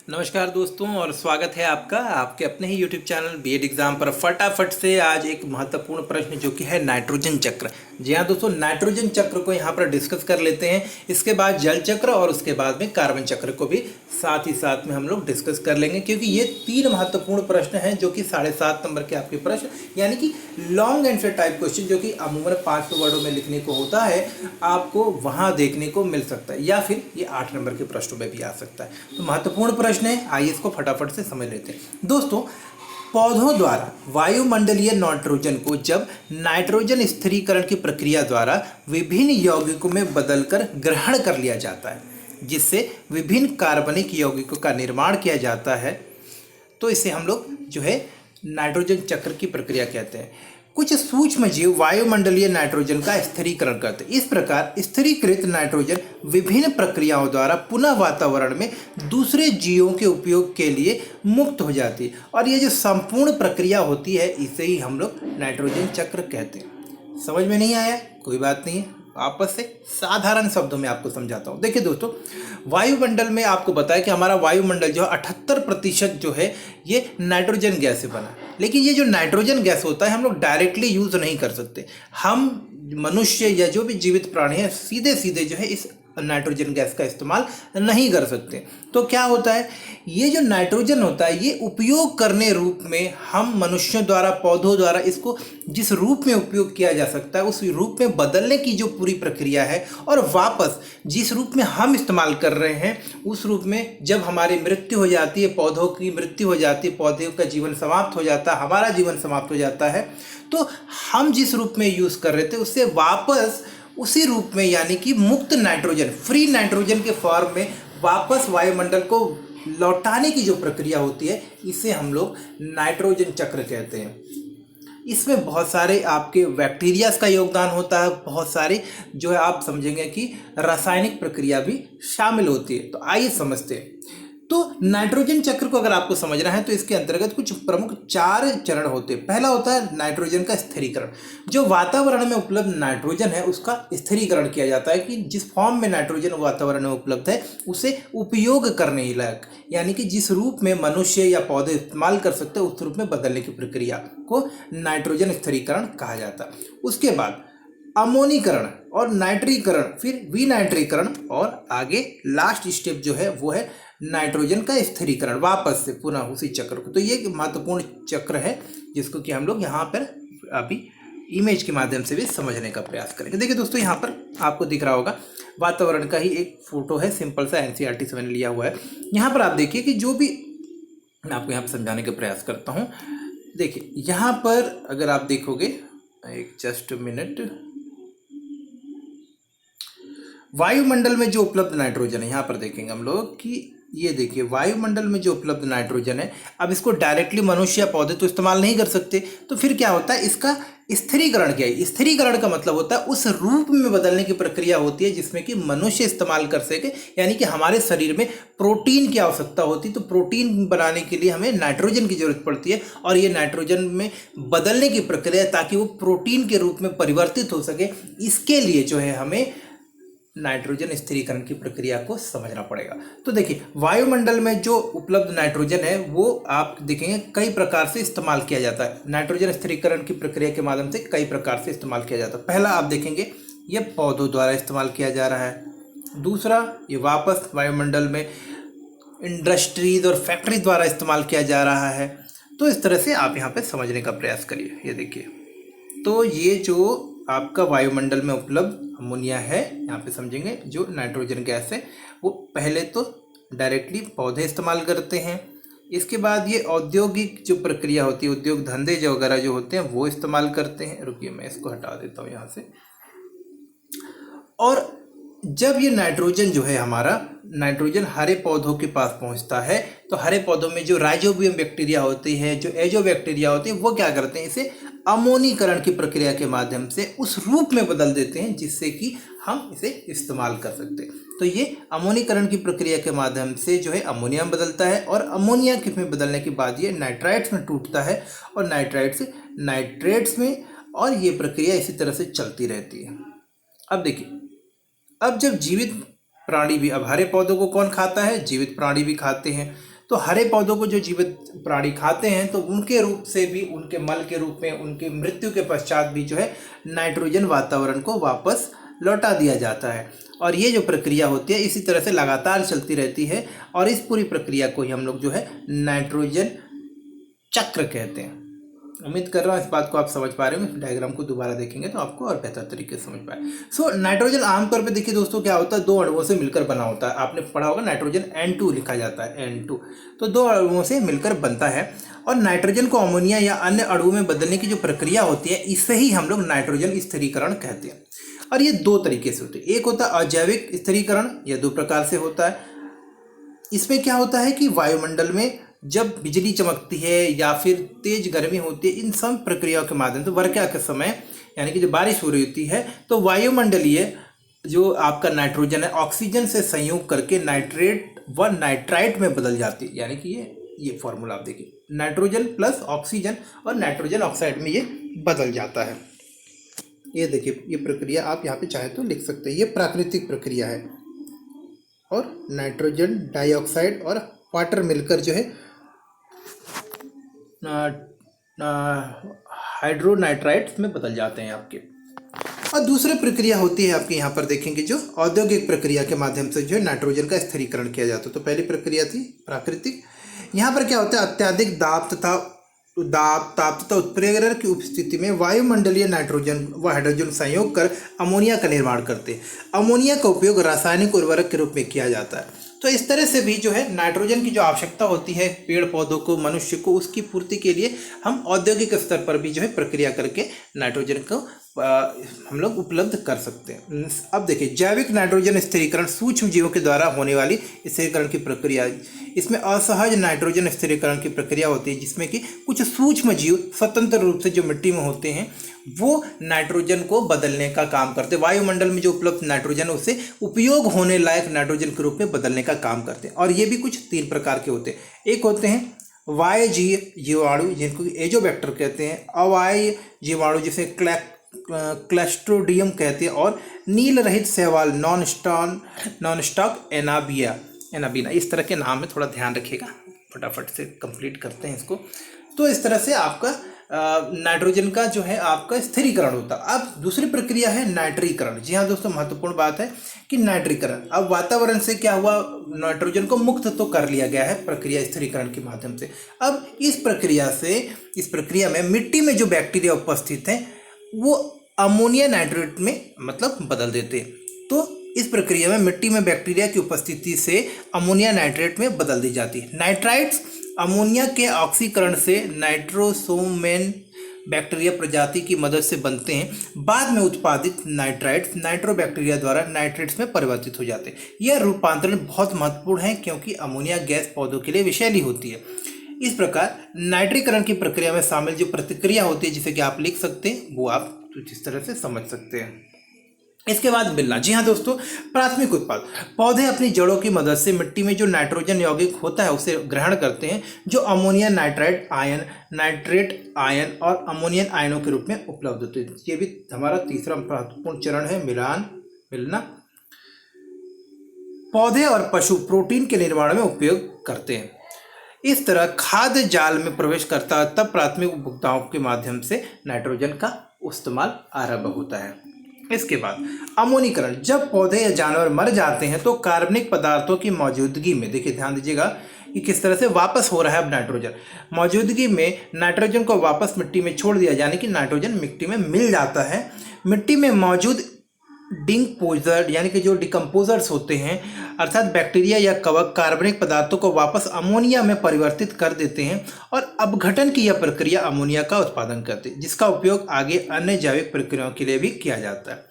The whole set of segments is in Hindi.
नमस्कार दोस्तों और स्वागत है आपका आपके अपने ही YouTube चैनल बीएड एग्जाम पर। फटाफट से आज एक महत्वपूर्ण प्रश्न जो कि है नाइट्रोजन चक्र। जी हाँ दोस्तों, नाइट्रोजन चक्र को यहाँ पर डिस्कस कर लेते हैं। इसके बाद जल चक्र और उसके बाद में कार्बन चक्र को भी साथ ही साथ में हम लोग डिस्कस कर लेंगे, क्योंकि ये तीन महत्वपूर्ण प्रश्न हैं जो कि 7.5 नंबर के आपके प्रश्न, यानी कि लॉन्ग आंसर टाइप क्वेश्चन जो कि अमूमन 500 वर्डों में लिखने को होता है, आपको वहाँ देखने को मिल सकता है, या फिर ये 8 नंबर के प्रश्नों में भी आ सकता है। तो महत्वपूर्ण प्रश्न है, आइए इसको फटाफट से समझ लेते हैं। दोस्तों, पौधों द्वारा वायुमंडलीय नाइट्रोजन को जब नाइट्रोजन स्थिरीकरण की प्रक्रिया द्वारा विभिन्न यौगिकों में बदलकर ग्रहण कर लिया जाता है, जिससे विभिन्न कार्बनिक यौगिकों का निर्माण किया जाता है, तो इसे हम लोग जो है नाइट्रोजन चक्र की प्रक्रिया कहते हैं। कुछ सूक्ष्म जीव वायुमंडलीय नाइट्रोजन का स्थिरीकरण करते हैं। इस प्रकार स्थिरीकृत नाइट्रोजन विभिन्न प्रक्रियाओं द्वारा पुनः वातावरण में दूसरे जीवों के उपयोग के लिए मुक्त हो जाती है, और ये जो संपूर्ण प्रक्रिया होती है इसे ही हम लोग नाइट्रोजन चक्र कहते हैं। समझ में नहीं आया? कोई बात नहीं है, आपस से साधारण शब्दों में आपको समझाता हूँ। देखिए दोस्तों, वायुमंडल में आपको बताया कि हमारा वायुमंडल जो 78% जो है ये नाइट्रोजन गैस से बना है। लेकिन ये जो नाइट्रोजन गैस होता है हम लोग डायरेक्टली यूज़ नहीं कर सकते। हम मनुष्य या जो भी जीवित प्राणी है सीधे सीधे जो है इस नाइट्रोजन गैस का इस्तेमाल नहीं कर सकते। तो क्या होता है, ये जो नाइट्रोजन होता है ये उपयोग करने रूप में हम मनुष्यों द्वारा, पौधों द्वारा इसको जिस रूप में उपयोग किया जा सकता है उस रूप में बदलने की जो पूरी प्रक्रिया है, और वापस जिस रूप में हम इस्तेमाल कर रहे हैं उस रूप में जब हमारी मृत्यु हो जाती है, पौधों की मृत्यु हो जाती है, पौधों का जीवन समाप्त हो जाता है, हमारा जीवन समाप्त हो जाता है, तो हम जिस रूप में यूज़ कर रहे थे उससे वापस उसी रूप में, यानी कि मुक्त नाइट्रोजन, फ्री नाइट्रोजन के फॉर्म में वापस वायुमंडल को लौटाने की जो प्रक्रिया होती है इसे हम लोग नाइट्रोजन चक्र कहते हैं। इसमें बहुत सारे आपके बैक्टीरियाज का योगदान होता है, बहुत सारे जो है आप समझेंगे कि रासायनिक प्रक्रिया भी शामिल होती है। तो आइए समझते हैं। तो नाइट्रोजन चक्र को अगर आपको समझना है तो इसके अंतर्गत कुछ प्रमुख 4 चरण होते हैं। पहला होता है नाइट्रोजन का स्थिरीकरण। जो वातावरण में उपलब्ध नाइट्रोजन है उसका स्थिरीकरण किया जाता है कि जिस फॉर्म में नाइट्रोजन वातावरण में उपलब्ध है उसे उपयोग करने ही लायक, यानी कि जिस रूप में मनुष्य या पौधे इस्तेमाल कर सकते हैं उस रूप में बदलने की प्रक्रिया को नाइट्रोजन स्थिरीकरण कहा जाता है। उसके बाद अमोनीकरण और नाइट्रीकरण, फिर विनाइट्रीकरण, और आगे लास्ट स्टेप जो है वो है नाइट्रोजन का स्थिरीकरण, वापस से पुनः उसी चक्र को। तो ये एक महत्वपूर्ण चक्र है जिसको कि हम लोग यहाँ पर अभी इमेज के माध्यम से भी समझने का प्रयास करेंगे। देखिए दोस्तों, यहाँ पर आपको दिख रहा होगा वातावरण का ही एक फोटो है, सिंपल सा एनसीईआरटी से मैंने लिया हुआ है। यहाँ पर आप देखिए कि जो भी मैं आपको यहाँ पर समझाने का प्रयास करता हूँ। देखिए यहाँ पर अगर आप देखोगे, एक जस्ट मिनट, वायुमंडल में जो उपलब्ध नाइट्रोजन है, यहाँ पर देखेंगे हम लोग कि ये देखिए वायुमंडल में जो उपलब्ध नाइट्रोजन है, अब इसको डायरेक्टली मनुष्य या पौधे तो इस्तेमाल नहीं कर सकते, तो फिर क्या होता है, इसका स्थिरीकरण किया है। स्थिरीकरण का मतलब होता है उस रूप में बदलने की प्रक्रिया होती है जिसमें कि मनुष्य इस्तेमाल कर सके, यानी कि हमारे शरीर में प्रोटीन की आवश्यकता होती है, तो प्रोटीन बनाने के लिए हमें नाइट्रोजन की जरूरत पड़ती है, और ये नाइट्रोजन में बदलने की प्रक्रिया ताकि वो प्रोटीन के रूप में परिवर्तित हो सके, इसके लिए जो है हमें नाइट्रोजन स्थिरीकरण की प्रक्रिया को समझना पड़ेगा। तो देखिए वायुमंडल में जो उपलब्ध नाइट्रोजन है वो आप देखेंगे कई प्रकार से इस्तेमाल किया जाता है। नाइट्रोजन स्थिरीकरण की प्रक्रिया के माध्यम से कई प्रकार से इस्तेमाल किया जाता है। पहला आप देखेंगे ये पौधों द्वारा इस्तेमाल किया जा रहा है। दूसरा, ये वापस वायुमंडल में इंडस्ट्रीज और फैक्ट्री द्वारा इस्तेमाल किया जा रहा है। तो इस तरह से आप यहाँ पे समझने का प्रयास करिए। ये देखिए, तो ये जो आपका वायुमंडल में उपलब्ध अमोनिया है, यहाँ पे समझेंगे जो नाइट्रोजन गैस है वो पहले तो डायरेक्टली पौधे इस्तेमाल करते हैं, इसके बाद ये औद्योगिक जो प्रक्रिया होती है, उद्योग धंधे जो वगैरह जो होते हैं वो इस्तेमाल करते हैं। रुकिए मैं इसको हटा देता हूँ यहाँ से। और जब ये नाइट्रोजन जो है हमारा नाइट्रोजन हरे पौधों के पास पहुंचता है तो हरे पौधों में जो राइजोबियम बैक्टीरिया होती है, जो एजो बैक्टीरिया होती है, वो क्या करते हैं, इसे अमोनीकरण की प्रक्रिया के माध्यम से उस रूप में बदल देते हैं जिससे कि हम इसे इस्तेमाल कर सकते हैं। तो ये अमोनीकरण की प्रक्रिया के माध्यम से जो है अमोनिया में बदलता है, और अमोनिया में बदलने के बाद ये नाइट्राइट्स में टूटता है, और नाइट्रेट्स में, और ये प्रक्रिया इसी तरह से चलती रहती है। अब देखिए, अब जब जीवित प्राणी भी, अब हरे पौधों को कौन खाता है, जीवित प्राणी भी खाते हैं, तो हरे पौधों को जो जीवित प्राणी खाते हैं तो उनके रूप से भी, उनके मल के रूप में, उनकी मृत्यु के पश्चात भी जो है नाइट्रोजन वातावरण को वापस लौटा दिया जाता है। और ये जो प्रक्रिया होती है इसी तरह से लगातार चलती रहती है और इस पूरी प्रक्रिया को ही हम लोग जो है नाइट्रोजन चक्र कहते हैं। उम्मीद कर रहा हूँ इस बात को आप समझ पा रहे हो। डायग्राम को दोबारा देखेंगे तो आपको और बेहतर तरीके से समझ पाए। सो नाइट्रोजन आमतौर पे देखिए दोस्तों क्या होता है, दो अणुओं से मिलकर बना होता है। आपने पढ़ा होगा नाइट्रोजन N2 लिखा जाता है, N2। तो दो अणुओं से मिलकर बनता है और नाइट्रोजन को अमोनिया या अन्य अणुओं में बदलने की जो प्रक्रिया होती है इसे ही हम लोग नाइट्रोजन स्थिरीकरण कहते हैं। और ये दो तरीके से होते हैं। एक होता है अजैविक स्थिरीकरण, यह दो प्रकार से होता है। इसमें क्या होता है कि वायुमंडल में जब बिजली चमकती है या फिर तेज गर्मी होती है, इन सब प्रक्रियाओं के माध्यम से वर्षा के समय यानी कि जब बारिश हो रही होती है तो वायुमंडलीय जो आपका नाइट्रोजन है ऑक्सीजन से संयोग करके नाइट्रेट व नाइट्राइट में बदल जाती है। यानी कि ये फॉर्मूला आप देखिए, नाइट्रोजन प्लस ऑक्सीजन और नाइट्रोजन ऑक्साइड में ये बदल जाता है। ये देखिए, ये प्रक्रिया आप यहाँ पे चाहे तो लिख सकते हैं, ये प्राकृतिक प्रक्रिया है। और नाइट्रोजन डाइऑक्साइड और वाटर मिलकर जो है हाइड्रोनाइट्राइट में बदल जाते हैं आपके। और दूसरी प्रक्रिया होती है आपके यहाँ पर देखेंगे जो औद्योगिक प्रक्रिया के माध्यम से जो है नाइट्रोजन का स्थिरीकरण किया जाता है। तो पहली प्रक्रिया थी प्राकृतिक। यहाँ पर क्या होता है, अत्यधिक दाब ताप तथा उत्प्रेरक की उपस्थिति में वायुमंडलीय नाइट्रोजन व हाइड्रोजन संयोग कर अमोनिया का निर्माण करते हैं। अमोनिया का उपयोग रासायनिक उर्वरक के रूप में किया जाता है। तो इस तरह से भी जो है नाइट्रोजन की जो आवश्यकता होती है पेड़ पौधों को, मनुष्य को, उसकी पूर्ति के लिए हम औद्योगिक स्तर पर भी जो है प्रक्रिया करके नाइट्रोजन को हम लोग उपलब्ध कर सकते हैं। अब देखिए, जैविक नाइट्रोजन स्थिरीकरण सूक्ष्म जीवों के द्वारा होने वाली स्थिरीकरण की प्रक्रिया। इसमें असहज नाइट्रोजन स्थिरीकरण की प्रक्रिया होती है जिसमें कि कुछ सूक्ष्म जीव स्वतंत्र रूप से जो मिट्टी में होते हैं वो नाइट्रोजन को बदलने का काम करते हैं। वायुमंडल में जो उपलब्ध नाइट्रोजन है उसे उपयोग होने लायक नाइट्रोजन के रूप में बदलने का काम करते हैं। और ये भी कुछ तीन प्रकार के होते हैं। एक होते हैं वायजीय जीवाणु जिनको एजोबैक्टर कहते हैं, अवायवीय जीवाणु जिसे क्लस्ट्रोडियम कहते हैं, और नील रहित शैवाल नॉन स्टॉक एनाबीना। इस तरह के नाम में थोड़ा ध्यान रखिएगा, फटाफट से कंप्लीट करते हैं इसको। तो इस तरह से आपका नाइट्रोजन का जो है आपका स्थिरीकरण होता है। अब दूसरी प्रक्रिया है नाइट्रीकरण। जी हाँ दोस्तों, महत्वपूर्ण बात है कि नाइट्रीकरण, अब वातावरण से क्या हुआ, नाइट्रोजन को मुक्त तो कर लिया गया है प्रक्रिया स्थिरीकरण के माध्यम से। अब इस प्रक्रिया में मिट्टी में जो बैक्टीरिया उपस्थित हैं वो अमोनिया नाइट्रेट में मतलब बदल देते हैं। तो इस प्रक्रिया में मिट्टी में बैक्टीरिया की उपस्थिति से अमोनिया नाइट्रेट में बदल दी जाती है। नाइट्राइट्स अमोनिया के ऑक्सीकरण से नाइट्रोसोमेन बैक्टीरिया प्रजाति की मदद से बनते हैं। बाद में उत्पादित नाइट्राइट्स नाइट्रोबैक्टीरिया द्वारा नाइट्रेट्स में परिवर्तित हो जाते हैं। यह रूपांतरण बहुत महत्वपूर्ण है क्योंकि अमोनिया गैस पौधों के लिए विषैली होती है। इस प्रकार नाइट्रीकरण की प्रक्रिया में शामिल जो प्रतिक्रिया होती है जिसे कि आप लिख सकते हैं वो आप इस तरह से समझ सकते हैं। इसके बाद मिलना। जी हाँ दोस्तों, प्राथमिक उत्पाद। पौधे अपनी जड़ों की मदद से मिट्टी में जो नाइट्रोजन यौगिक होता है उसे ग्रहण करते हैं जो ammonia nitrite ion, nitrate ion और अमोनियन आयनों के रूप में उपलब्ध होते हैं। ये भी हमारा तीसरा महत्वपूर्ण चरण है, मिलना। पौधे और पशु प्रोटीन के निर्माण में उपयोग करते हैं। इस तरह खाद्य जाल में प्रवेश करता है, तब प्राथमिक उपभोक्ताओं के माध्यम से नाइट्रोजन का इस्तेमाल आरंभ होता है। इसके बाद अमोनीकरण। जब पौधे या जानवर मर जाते हैं तो कार्बनिक पदार्थों की मौजूदगी में, देखिए ध्यान दीजिएगा कि किस तरह से वापस हो रहा है अब नाइट्रोजन, मौजूदगी में नाइट्रोजन को वापस मिट्टी में छोड़ दिया, यानी कि नाइट्रोजन मिट्टी में मिल जाता है। मिट्टी में मौजूद डिकम्पोजर यानी कि जो डिकम्पोजर्स होते हैं अर्थात बैक्टीरिया या कवक कार्बनिक पदार्थों को वापस अमोनिया में परिवर्तित कर देते हैं और अपघटन की यह प्रक्रिया अमोनिया का उत्पादन करती है जिसका उपयोग आगे अन्य जैविक प्रक्रियाओं के लिए भी किया जाता है।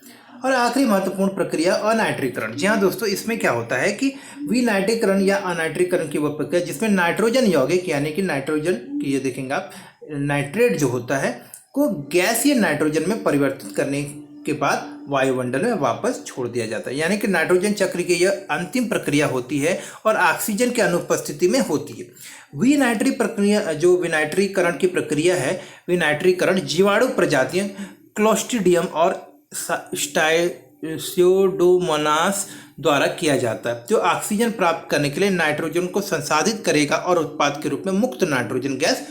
और आखिरी महत्वपूर्ण प्रक्रिया अनाइट्रीकरण। जी हाँ दोस्तों, इसमें क्या होता है कि विनाइट्रीकरण या अनाइट्रीकरण की वह प्रक्रिया जिसमें नाइट्रोजन यौगिक यानी कि नाइट्रोजन की, ये देखेंगे आप, नाइट्रेट जो होता है को गैसीय नाइट्रोजन में परिवर्तित करने के बाद वायुमंडल में वापस छोड़ दिया जाता है। यानी कि नाइट्रोजन चक्र की यह अंतिम प्रक्रिया होती है और ऑक्सीजन की अनुपस्थिति में होती है। विनाइट्रीकरण की प्रक्रिया है, विनाइट्रीकरण जीवाणु प्रजातियां क्लोस्ट्रीडियम और स्यूडोमोनास द्वारा किया जाता है, जो ऑक्सीजन प्राप्त करने के लिए नाइट्रोजन को संसाधित करेगा और उत्पाद के रूप में मुक्त नाइट्रोजन गैस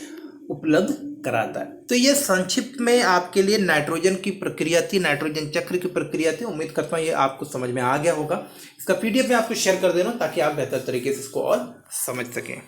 उपलब्ध कराता है। तो ये संक्षिप्त में आपके लिए नाइट्रोजन की प्रक्रिया थी, नाइट्रोजन चक्र की प्रक्रिया थी। उम्मीद करता हूँ ये आपको समझ में आ गया होगा। इसका PDF मैं आपको शेयर कर दे रहा हूँ ताकि आप बेहतर तरीके से इसको और समझ सकें।